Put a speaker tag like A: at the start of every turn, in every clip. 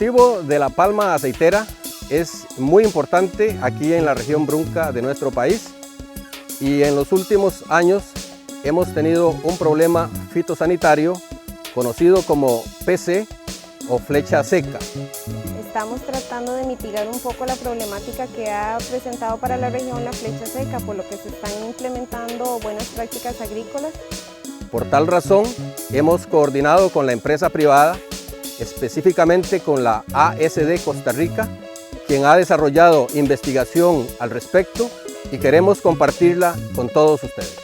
A: cultivo de la palma aceitera es muy importante aquí en la región Brunca de nuestro país y en los últimos años hemos tenido un problema fitosanitario conocido como PC o flecha seca.
B: Estamos tratando de mitigar un poco la problemática que ha presentado para la región la flecha seca, por lo que se están implementando buenas prácticas agrícolas.
A: Por tal razón, hemos coordinado con la empresa privada, específicamente con la ASD Costa Rica, quien ha desarrollado investigación al respecto y queremos compartirla con todos ustedes.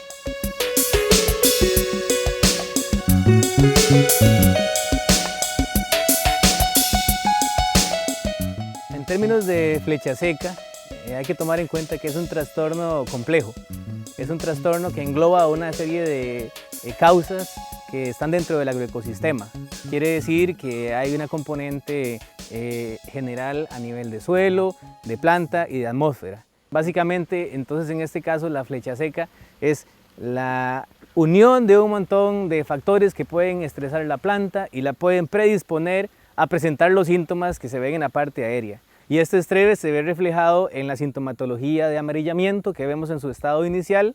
C: En términos de flecha seca, hay que tomar en cuenta que es un trastorno complejo. Es un trastorno que engloba una serie de causas que están dentro del agroecosistema. Quiere decir que hay una componente general a nivel de suelo, de planta y de atmósfera. Básicamente, entonces en este caso la flecha seca es la unión de un montón de factores que pueden estresar la planta y la pueden predisponer a presentar los síntomas que se ven en la parte aérea. Y este estrés se ve reflejado en la sintomatología de amarillamiento que vemos en su estado inicial.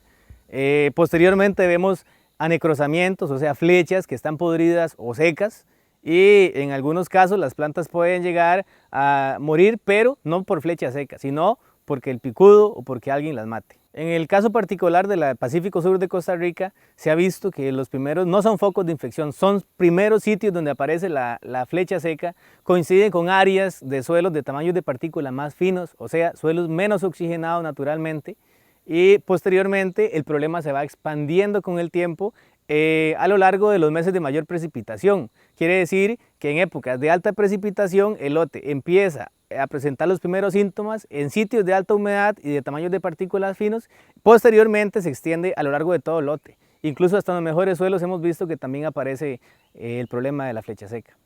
C: Posteriormente vemos anecrosamientos, o sea, flechas que están podridas o secas, y en algunos casos las plantas pueden llegar a morir, pero no por flecha seca, sino porque el picudo o porque alguien las mate. En el caso particular del Pacífico Sur de Costa Rica, se ha visto que los primeros no son focos de infección, son primeros sitios donde aparece la flecha seca, coinciden con áreas de suelos de tamaños de partícula más finos, o sea, suelos menos oxigenados naturalmente, y posteriormente el problema se va expandiendo con el tiempo a lo largo de los meses de mayor precipitación. Quiere decir que en épocas de alta precipitación el lote empieza a presentar los primeros síntomas en sitios de alta humedad y de tamaños de partículas finos. Posteriormente se extiende a lo largo de todo el lote. Incluso hasta en los mejores suelos hemos visto que también aparece el problema de la flecha seca.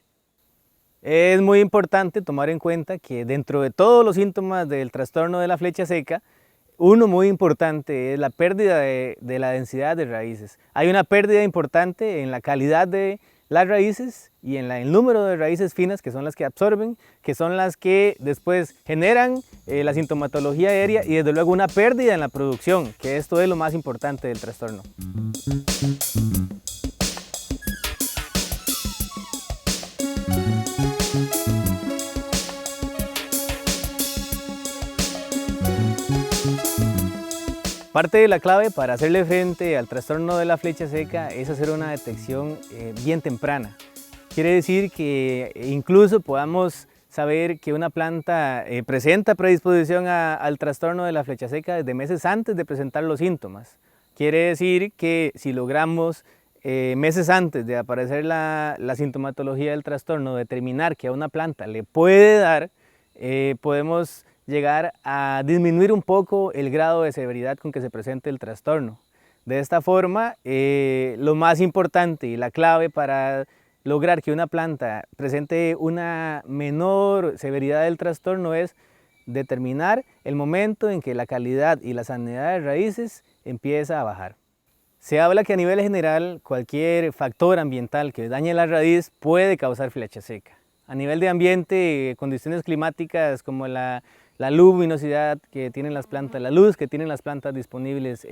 C: Es muy importante tomar en cuenta que dentro de todos los síntomas del trastorno de la flecha seca, uno muy importante es la pérdida de la densidad de raíces. Hay una pérdida importante en la calidad de las raíces y en el número de raíces finas, que son las que absorben, que son las que después generan la sintomatología aérea, y desde luego una pérdida en la producción, que esto es lo más importante del trastorno. Parte de la clave para hacerle frente al trastorno de la flecha seca es hacer una detección bien temprana. Quiere decir que incluso podamos saber que una planta presenta predisposición al trastorno de la flecha seca desde meses antes de presentar los síntomas. Quiere decir que si logramos meses antes de aparecer la sintomatología del trastorno determinar que a una planta le puede dar, podemos llegar a disminuir un poco el grado de severidad con que se presente el trastorno. De esta forma, lo más importante y la clave para lograr que una planta presente una menor severidad del trastorno es determinar el momento en que la calidad y la sanidad de raíces empieza a bajar. Se habla que a nivel general cualquier factor ambiental que dañe la raíz puede causar flecha seca. A nivel de ambiente, condiciones climáticas como la luminosidad que tienen las plantas, la luz que tienen las plantas disponibles,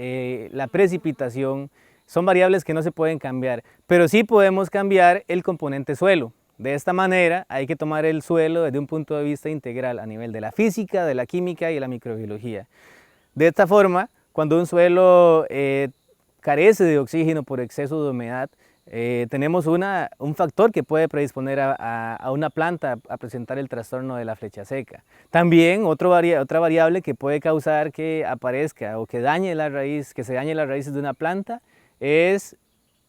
C: la precipitación, son variables que no se pueden cambiar, pero sí podemos cambiar el componente suelo. De esta manera hay que tomar el suelo desde un punto de vista integral a nivel de la física, de la química y de la microbiología. De esta forma, cuando un suelo carece de oxígeno por exceso de humedad, tenemos un factor que puede predisponer a una planta a presentar el trastorno de la flecha seca. También otra variable que puede causar que aparezca o que dañe la raíz, que se dañe las raíces de una planta es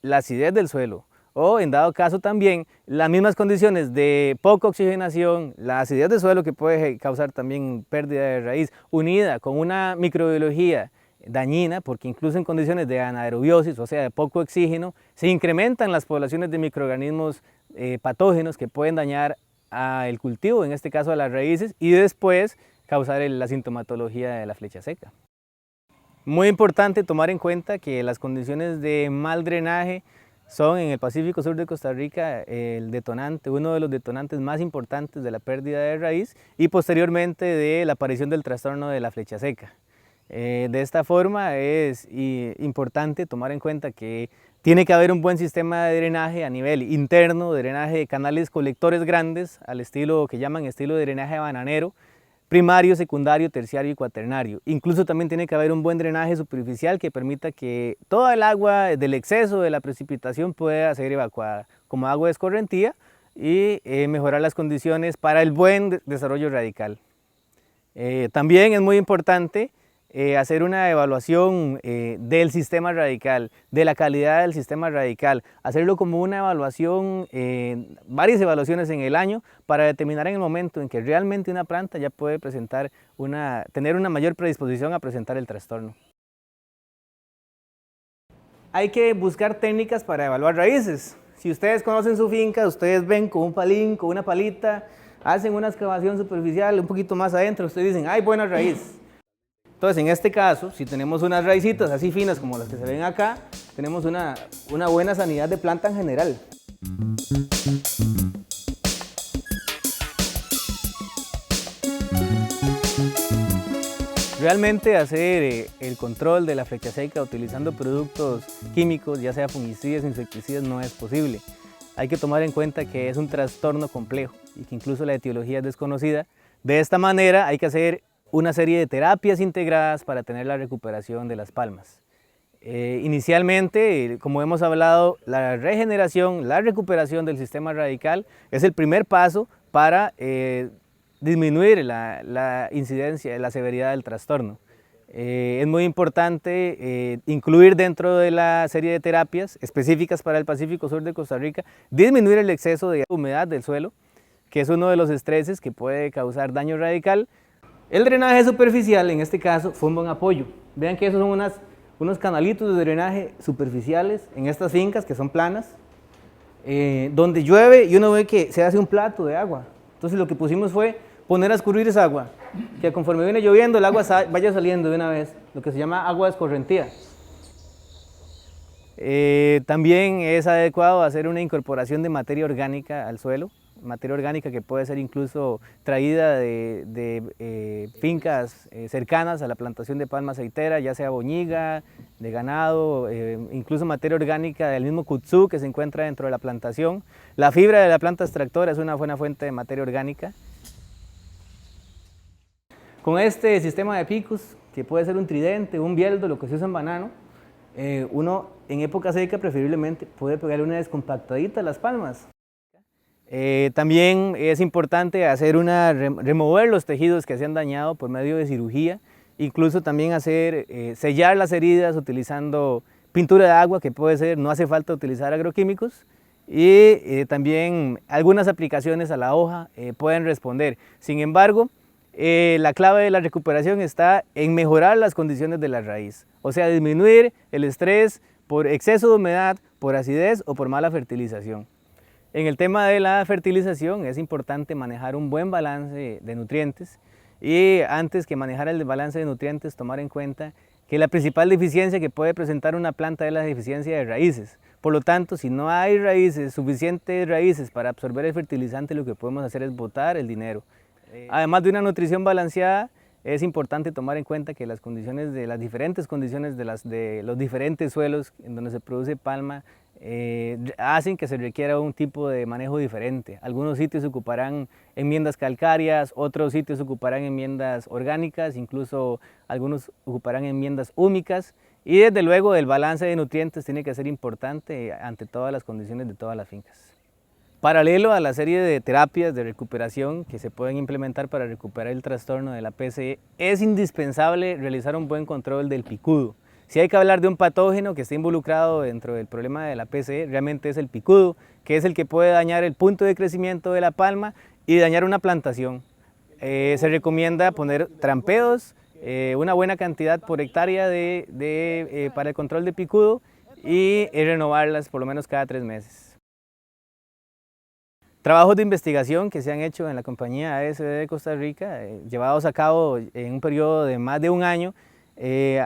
C: la acidez del suelo, o en dado caso también las mismas condiciones de poca oxigenación, la acidez del suelo que puede causar también pérdida de raíz, unida con una microbiología dañina, porque incluso en condiciones de anaerobiosis, o sea de poco oxígeno, se incrementan las poblaciones de microorganismos patógenos que pueden dañar al cultivo, en este caso a las raíces, y después causar la sintomatología de la flecha seca. Muy importante tomar en cuenta que las condiciones de mal drenaje son en el Pacífico Sur de Costa Rica el detonante, uno de los detonantes más importantes de la pérdida de raíz y posteriormente de la aparición del trastorno de la flecha seca. De esta forma es importante tomar en cuenta que tiene que haber un buen sistema de drenaje a nivel interno, drenaje de canales colectores grandes, al estilo que llaman estilo de drenaje bananero, primario, secundario, terciario y cuaternario. Incluso también tiene que haber un buen drenaje superficial que permita que toda el agua del exceso de la precipitación pueda ser evacuada como agua de escorrentía y mejorar las condiciones para el buen desarrollo radical. También es muy importante hacer una evaluación del sistema radical, de la calidad del sistema radical, hacerlo como una evaluación, varias evaluaciones en el año para determinar en el momento en que realmente una planta ya puede tener una mayor predisposición a presentar el trastorno. Hay que buscar técnicas para evaluar raíces. Si ustedes conocen su finca, ustedes ven con un palín, con una palita, hacen una excavación superficial un poquito más adentro, ustedes dicen, ¡ay, buena raíz! Entonces, en este caso, si tenemos unas raícitas así finas como las que se ven acá, tenemos una buena sanidad de planta en general. Realmente hacer el control de la flecha seca utilizando productos químicos, ya sea fungicidas o insecticidas, no es posible. Hay que tomar en cuenta que es un trastorno complejo y que incluso la etiología es desconocida. De esta manera hay que hacer una serie de terapias integradas para tener la recuperación de las palmas. Inicialmente, como hemos hablado, la regeneración, la recuperación del sistema radical es el primer paso para disminuir la incidencia, la severidad del trastorno. Es muy importante incluir dentro de la serie de terapias específicas para el Pacífico Sur de Costa Rica, disminuir el exceso de humedad del suelo, que es uno de los estreses que puede causar daño radical. El drenaje superficial, en este caso, fue un buen apoyo. Vean que esos son unos canalitos de drenaje superficiales en estas fincas que son planas, donde llueve y uno ve que se hace un plato de agua. Entonces lo que pusimos fue poner a escurrir esa agua, que conforme viene lloviendo el agua vaya saliendo de una vez, lo que se llama agua de escorrentía. También es adecuado hacer una incorporación de materia orgánica al suelo, materia orgánica que puede ser incluso traída de fincas cercanas a la plantación de palma aceitera, ya sea boñiga, de ganado, incluso materia orgánica del mismo kutzú que se encuentra dentro de la plantación. La fibra de la planta extractora es una buena fuente de materia orgánica. Con este sistema de picos, que puede ser un tridente, un bieldo, lo que se usa en banano, uno en época seca preferiblemente puede pegarle una descompactadita a las palmas. También es importante remover los tejidos que se han dañado por medio de cirugía, incluso también sellar las heridas utilizando pintura de agua, que puede ser, no hace falta utilizar agroquímicos, y también algunas aplicaciones a la hoja pueden responder. Sin embargo, la clave de la recuperación está en mejorar las condiciones de la raíz, o sea, disminuir el estrés por exceso de humedad, por acidez o por mala fertilización. En el tema de la fertilización es importante manejar un buen balance de nutrientes y antes que manejar el balance de nutrientes tomar en cuenta que la principal deficiencia que puede presentar una planta es la deficiencia de raíces. Por lo tanto, si no hay suficientes raíces para absorber el fertilizante, lo que podemos hacer es botar el dinero. Además de una nutrición balanceada, es importante tomar en cuenta que las diferentes condiciones de los diferentes suelos en donde se produce palma hacen que se requiera un tipo de manejo diferente. Algunos sitios ocuparán enmiendas calcáreas, otros sitios ocuparán enmiendas orgánicas, incluso algunos ocuparán enmiendas húmicas y desde luego el balance de nutrientes tiene que ser importante ante todas las condiciones de todas las fincas. Paralelo a la serie de terapias de recuperación que se pueden implementar para recuperar el trastorno de la PCE, es indispensable realizar un buen control del picudo. Si hay que hablar de un patógeno que está involucrado dentro del problema de la PCE, realmente es el picudo, que es el que puede dañar el punto de crecimiento de la palma y dañar una plantación. Se recomienda poner trampeos, una buena cantidad por hectárea para el control de picudo y renovarlas por lo menos cada 3 meses. Trabajos de investigación que se han hecho en la compañía ASD de Costa Rica, llevados a cabo en un periodo de más de un año,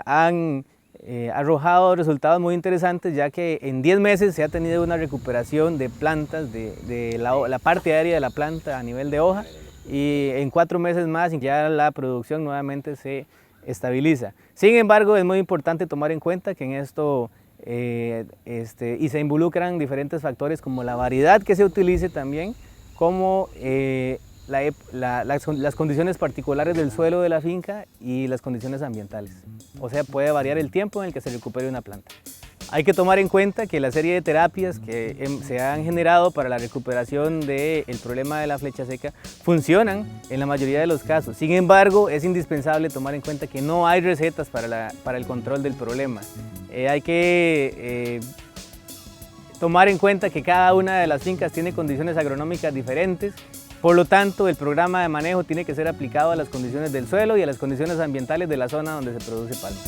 C: han ha arrojado resultados muy interesantes, ya que en 10 meses se ha tenido una recuperación de plantas, de la parte aérea de la planta a nivel de hoja, y en 4 meses más ya la producción nuevamente se estabiliza. Sin embargo, es muy importante tomar en cuenta que en esto y se involucran diferentes factores como la variedad que se utilice también, como las condiciones particulares del suelo de la finca y las condiciones ambientales. O sea, puede variar el tiempo en el que se recupere una planta. Hay que tomar en cuenta que la serie de terapias que se han generado para la recuperación del problema de la flecha seca funcionan en la mayoría de los casos. Sin embargo, es indispensable tomar en cuenta que no hay recetas para el control del problema. Hay que tomar en cuenta que cada una de las fincas tiene condiciones agronómicas diferentes. Por lo tanto, el programa de manejo tiene que ser aplicado a las condiciones del suelo y a las condiciones ambientales de la zona donde se produce palma.